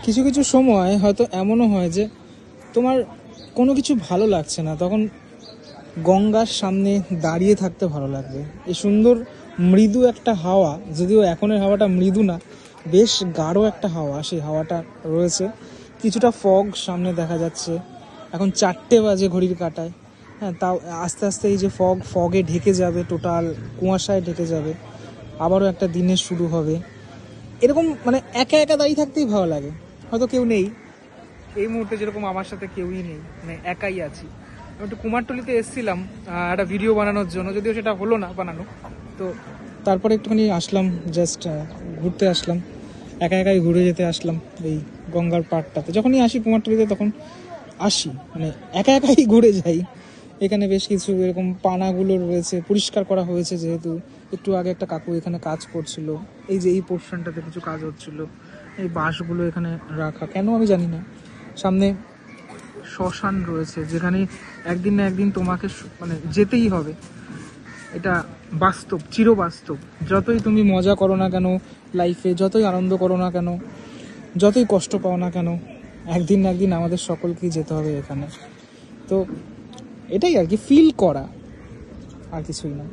কিছু কিছু সময় হয়তো এমনও হয় যে তোমার কোনো কিছু ভালো লাগছে না, তখন গঙ্গার সামনে দাঁড়িয়ে থাকতে ভালো লাগবে। এই সুন্দর মৃদু একটা হাওয়া, যদিও এখনের হাওয়াটা মৃদু না, বেশ গাঢ় একটা হাওয়া, সেই হাওয়াটা রয়েছে। কিছুটা ফগ সামনে দেখা যাচ্ছে, এখন 4টে বাজে ঘড়ির কাঁটায়। হ্যাঁ, তাও আস্তে আস্তে এই যে ফগে ঢেকে যাবে, টোটাল কুয়াশায় ঢেকে যাবে, আবারও একটা দিনের শুরু হবে। এরকম মানে একা একা দাঁড়িয়ে থাকতেই ভালো লাগে। হয়তো কেউ নেই এই মুহূর্তে, যেরকম আমার সাথে কেউই নেই, মানে একাই আছি। আমি একটু কুমারটুলিতে এসেছিলাম একটা ভিডিও বানানোর জন্য, যদিও সেটা হলো না বানানো। তো তারপরে একটুখানি আসলাম, জাস্ট ঘুরতে আসলাম, একা একাই ঘুরে যেতে আসলাম এই গঙ্গার পাড়টাতে। যখনই আসি কুমারটুলিতে তখন আসি মানে একা একাই ঘুরে যাই। এখানে বেশ কিছু এরকম পানাগুলো রয়েছে, পরিষ্কার করা হয়েছে যেহেতু। একটু আগে একটা কাকু এখানে কাজ করছিল, এই যে এই পোর্শনটাতে কিছু কাজ হচ্ছিল। এই বাঁশগুলো এখানে রাখা কেন আমি জানি না। সামনে শ্মশান রয়েছে, যেখানে একদিন না একদিন তোমাকে মানে যেতেই হবে। এটা বাস্তব, চিরবাস্তব। যতই তুমি মজা করো না কেন লাইফে, যতই আনন্দ করো না কেন, যতই কষ্ট পাও না কেন, একদিন না একদিন আমাদের সকলকেই যেতে হবে এখানে। তো এটাই আর কি, ফিল করা, আর কিছুই না।